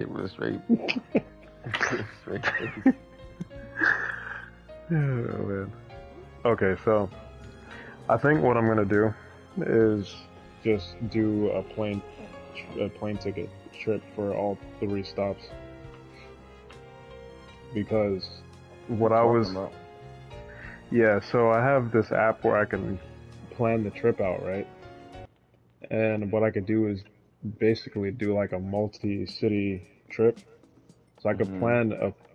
It was straight, straight. Oh, man. Okay, so I think what I'm gonna do is just do a plane ticket trip for all 3 stops because what I was About. yeah. So I have this app where I can plan the trip out, right? And what I could do is basically do like a multi-city trip. So Hmm.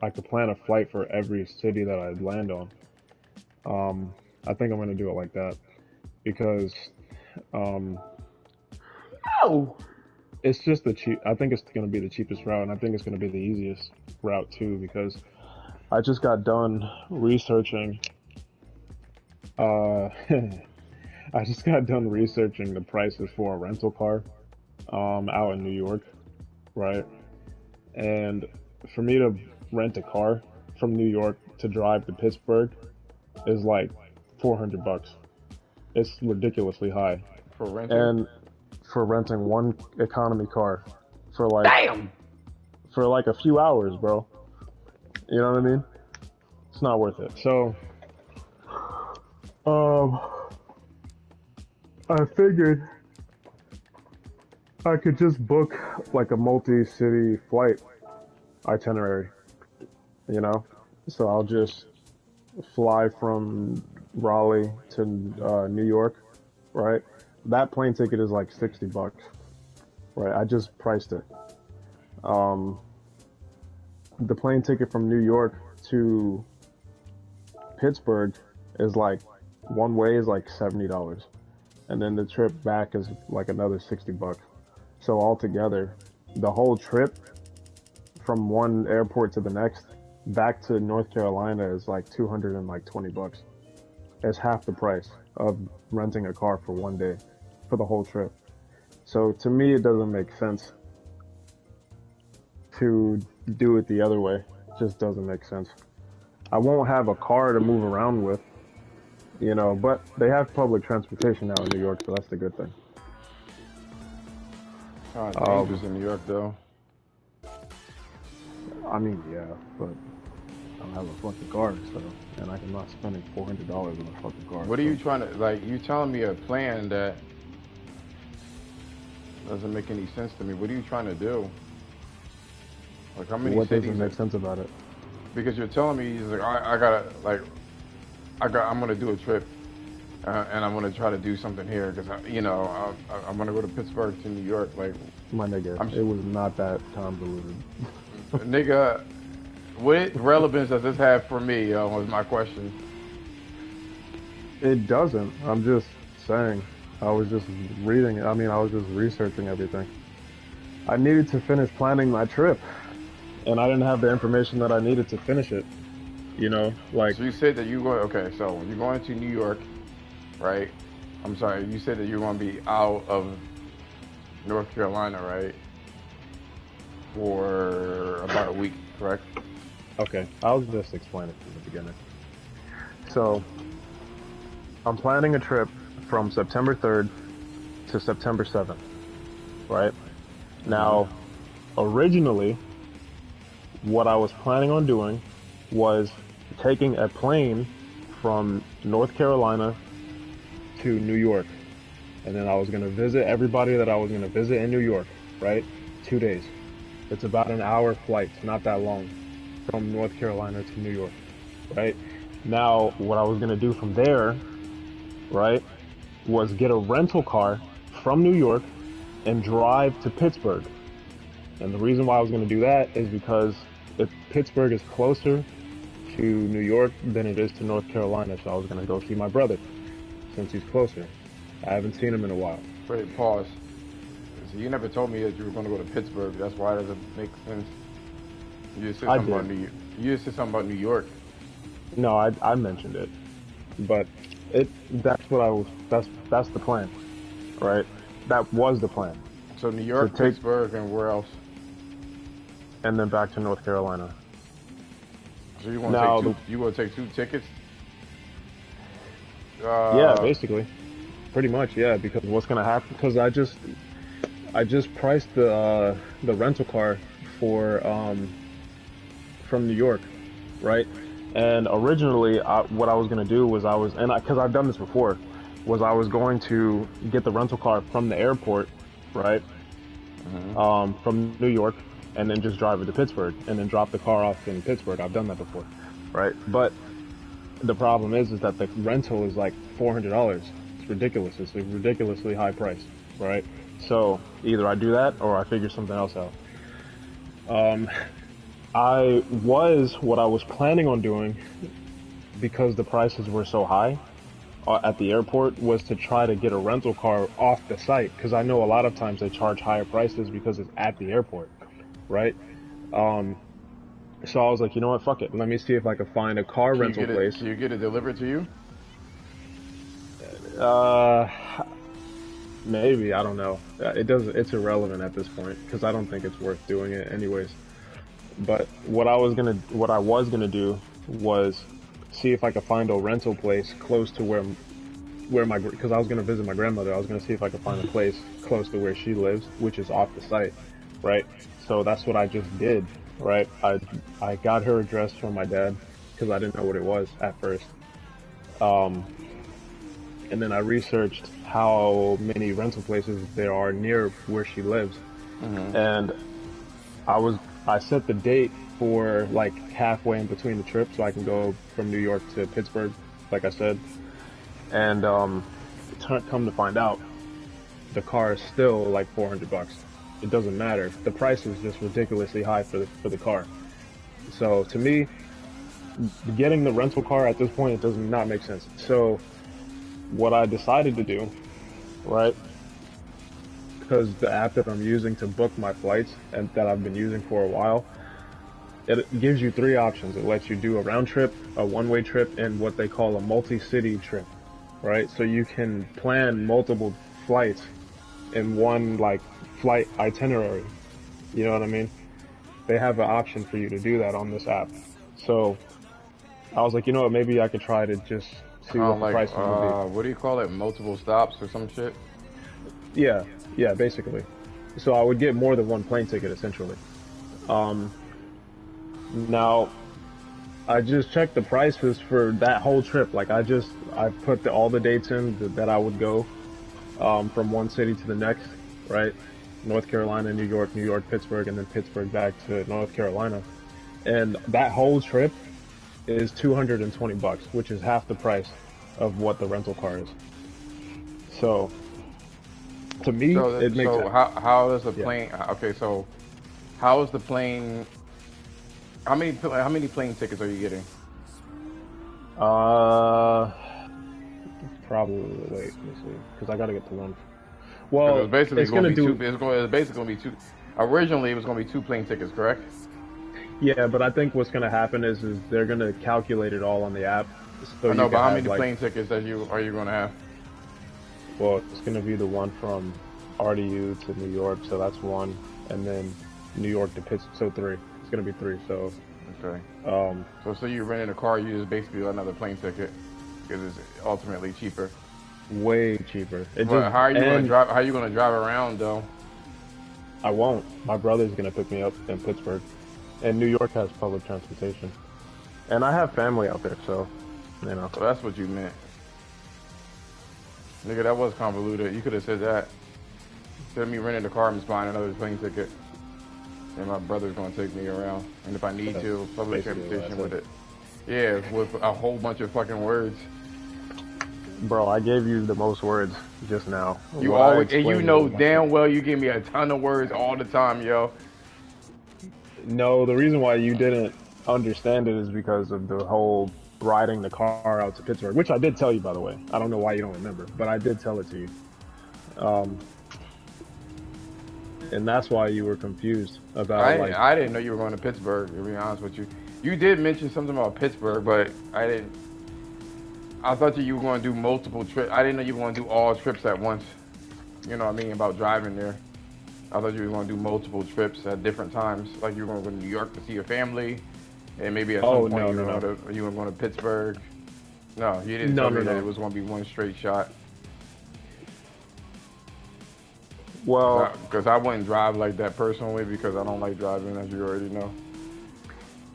I could plan a flight for every city that I land on. Um, I think I'm gonna do it like that because um, Oh. it's just the cheap. I think it's gonna be the cheapest route, and I think it's gonna be the easiest route too because I just got done researching. Uh, I just got done researching the prices for a rental car out in New York, right? And for me to rent a car from New York to drive to Pittsburgh is like $400. It's ridiculously high. For renting? And for renting one economy car for Damn! like a few hours, bro. You know what I mean? It's not worth it. So, um, I figured I could just book like a multi-city flight itinerary, you know? So I'll just fly from Raleigh to New York, right? That plane ticket is like $60, right? I just priced it. Um, the plane ticket from New York to Pittsburgh is like one way is like $70, and then the trip back is like another $60. So altogether, the whole trip from one airport to the next back to North Carolina is like $220. It's half the price of renting a car for one day for the whole trip. So to me, it doesn't make sense to do it the other way. It just doesn't make sense. I won't have a car to move around with, but they have public transportation now in New York, so that's the good thing. Kind of dangerous Um, in New York, though. I mean, yeah, but I don't have a fucking car, so, and I'm not spending $400 on a fucking car, What are you so. trying to, like, you telling me a plan that doesn't make any sense to me. What are you trying to do? Like, how many What doesn't cities make are, sense about it? because you're telling me, he's like, I gotta, like, I'm gonna do a trip, and I'm gonna try to do something here, because, I'm gonna go to Pittsburgh to New York. Like, My nigga, I'm, it was not that convoluted. nigga, what relevance does this have for me, was my question. It doesn't. I'm just saying. I was just reading. I mean, I was just researching everything. I needed to finish planning my trip, and I didn't have the information that I needed to finish it. Like So you said that you go, okay, so when you're going to New York, right? I'm sorry, you said that you're going to be out of North Carolina, right? For about a week, correct? okay, I'll just explain it from the beginning. So, I'm planning a trip from September 3rd to September 7th, right? Mm-hmm. Now, originally, what I was planning on doing was taking a plane from North Carolina to New York. And then I was going to visit everybody that I was going to visit in New York, right? 2 days. It's about an hour flight, not that long, from North Carolina to New York, right? Now, what I was going to do from there, right, was get a rental car from New York and drive to Pittsburgh. And the reason why I was going to do that is because Pittsburgh is closer to New York than it is to North Carolina, so I was going to go see my brother since he's closer. I haven't seen him in a while. Wait, pause. So you never told me that you were going to go to Pittsburgh. That's why it doesn't make sense. You just said I something about did. You just said something about New York. No, I mentioned it, but that's what I was. That's the plan, right? That was the plan So New to York, take Pittsburgh, and where else? and then back to North Carolina. So you want to take Now, two? You want to take two tickets? yeah, Uh, basically, pretty much, yeah. Because what's gonna happen? Because I just priced the rental car for from New York, right? And originally, what I was gonna do was because I've done this before, was I was going to get the rental car from the airport, right, Hmm. from New York, and then just drive it to Pittsburgh, and then drop the car off in Pittsburgh. I've done that before, right? But the problem is that the rental is like $400. It's ridiculous. It's a ridiculously high price, right? So either I do that or I figure something else out. Um, what I was planning on doing, because the prices were so high at the airport, was to try to get a rental car off the site, because I know a lot of times they charge higher prices because it's at the airport, right? Um, so I was like, you know what, fuck it. Let me see if I can find a car Can you rental get it? place. Can you get it delivered to you? Uh, Maybe, I don't know. It does. It's irrelevant at this point because I don't think it's worth doing it anyways. But what I was gonna do was see if I could find a rental place close to because I was gonna visit my grandmother. I was gonna see if I could find a place close to where she lives, which is off the site, right? So that's what I just did, right? I got her address from my dad because I didn't know what it was at first. Um, and then I researched how many rental places there are near where she lives, Hmm. and I was I set the date for like halfway in between the trips so I can go from New York to Pittsburgh, like I said, and come to find out, the car is still like $400. It doesn't matter. The price is just ridiculously high for the car. So to me, getting the rental car at this point, it does not make sense. So what I decided to do, right, because the app that I'm using to book my flights and that I've been using for a while, it gives you three options. It lets you do a round trip, a one-way trip, and what they call a multi-city trip, right? So you can plan multiple flights in one like flight itinerary. You know what I mean? They have an option for you to do that on this app. So I was like, you know what? Maybe I could try to just see Kind what of the like prices would be. what do you call it? Multiple stops or some shit. Yeah, yeah, basically. So I would get more than one plane ticket essentially. Um, Now I just checked the prices for that whole trip. Like I put all the dates in that I would go from one city to the next, right? North Carolina, New York, Pittsburgh, and then Pittsburgh back to North Carolina. And that whole trip is $220, which is half the price of what the rental car is. So to me, So it makes how does the yeah. plane? Okay, so how is the plane? How many plane tickets are you getting? Uh, Probably wait. Let me see, because I gotta get to one. Because it Well, was basically it's going gonna to be two. do. It was basically going to be two. Originally, it was going to be two plane tickets, correct? Yeah, but I think what's gonna happen is they're gonna calculate it all on the app, so I you know, can but how have many like, plane tickets that you are you going to have? well, it's gonna be the one from RDU to New York, so that's one, and then New York to Pittsburgh, so three. It's gonna be three. So, Okay. um, So you rented a car, you just basically another plane ticket because it's ultimately cheaper. way cheaper. It just But how are you going to and drive? How are you going to drive around though? I won't. My brother's gonna pick me up in Pittsburgh, and New York has public transportation, and I have family out there, so you know. So that's what you meant, nigga. That was convoluted. You could have said that. Instead of me renting a car, I'm just buying another plane ticket, and my brother's going to take me around. And if I need That's to, public basically what I transportation said. with it. Yeah, with a whole bunch of fucking words. Bro, I gave you the most words just now. You What I always, and you explained is know what I said. damn well you give me a ton of words all the time, yo. No, the reason why you didn't understand it is because of the whole riding the car out to Pittsburgh, which I did tell you, by the way. I don't know why you don't remember, but I did tell it to you. Um, and that's why you were confused about like, I didn't know you were going to Pittsburgh. To be honest with you, you did mention something about Pittsburgh, but I didn't. I thought that you were going to do multiple trips. I didn't know you were going to do all trips at once. You know what I mean about driving there. I thought you were going to do multiple trips at different times. Like you were going to go to New York to see your family, and maybe at some oh point no, no, no, you were going to Pittsburgh. No, you didn't no, tell no, me that it no, was going to be one straight shot. Well, Because I wouldn't drive like that personally because I don't like driving, as you already know.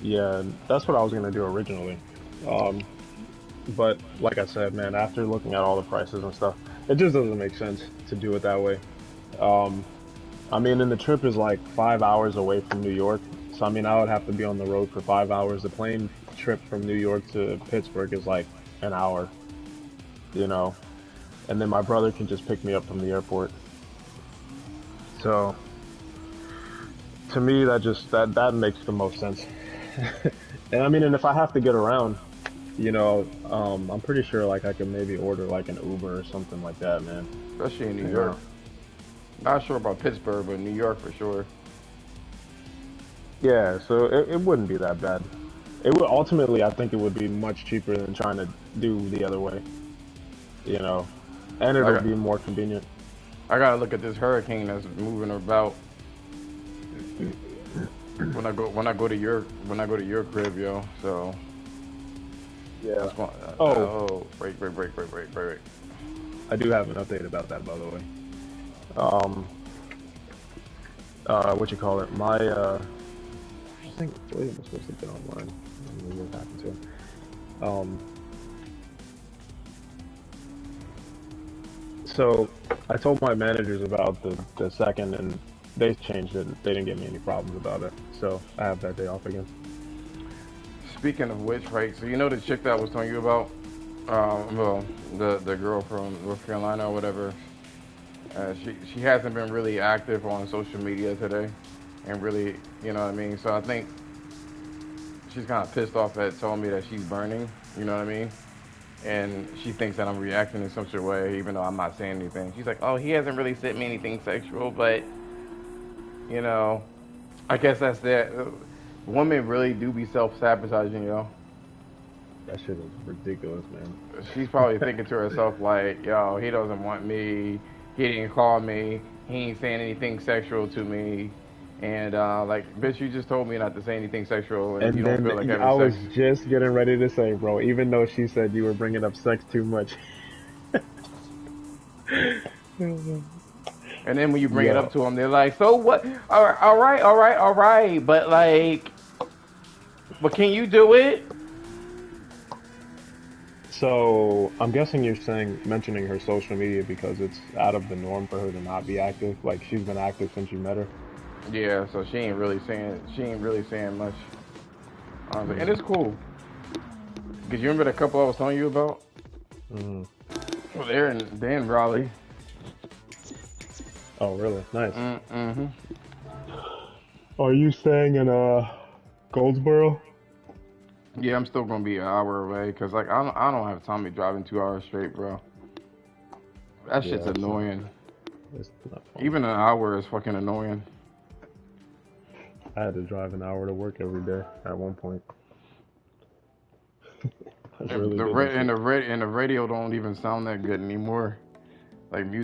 yeah, that's what I was gonna do originally. Um, but like I said, man, after looking at all the prices and stuff, it just doesn't make sense to do it that way. Um, I mean, and the trip is like 5 hours away from New York, so I mean, I would have to be on the road for 5 hours. The plane trip from New York to Pittsburgh is like an hour, you know, and then my brother can just pick me up from the airport. So to me, that makes the most sense. And I mean, and if I have to get around, I'm pretty sure like I could maybe order like an Uber or something like that, man. Especially in New You York. know, Not sure about Pittsburgh, but New York for sure. yeah. So it wouldn't be that bad. It would ultimately, I think it would be much cheaper than trying to do the other way, you know, and I it'll got be more convenient. I gotta look at this hurricane that's moving about when I go to your crib, yo. So Yeah. that's one. Oh, Oh, break. I do have an update about that, by the way. Um, what you call it? I think William was supposed to get online. I don't know what happened to him. Um, so I told my managers about the second, and they changed it. They didn't give me any problems about it. So I have that day off again. Speaking of which, right? So you know the chick that I was telling you about, well, the girl from North Carolina or whatever. She hasn't been really active on social media today, and really, you know what I mean. So I think she's kind of pissed off at telling me that she's burning. You know what I mean? And she thinks that I'm reacting in some sort of way, even though I'm not saying anything. She's like, "Oh, he hasn't really sent me anything sexual, but you know, I guess that's that." Women really do be self-sabotaging, yo. That shit is ridiculous, man. She's probably thinking to herself like, "Yo, he doesn't want me. He didn't call me. He ain't saying anything sexual to me." And like, bitch, you just told me not to say anything sexual, and you And don't then feel like having I sex. was just getting ready to say, bro, even though she said you were bringing up sex too much. And then when you bring it up Yo, to them, they're like, "So what? All right." But like, but can you do it? so I'm guessing you're saying mentioning her social media because it's out of the norm for her to not be active. Like she's been active since you met her. Yeah. So she ain't really saying much. And Mm, it's cool. Cause you remember the couple I was telling you about? mm. Well, they're in Raleigh. Oh, really? Nice. Mm-hmm. Are you staying in Goldsboro? Yeah, I'm still gonna be an hour away. Cause like I don't have time to be driving 2 hours straight, bro. That shit's Yeah, annoying. it's not fun. Even an hour is fucking annoying. I had to drive an hour to work every day at one point. I really did that shit. And the radio don't even sound that good anymore. Like music.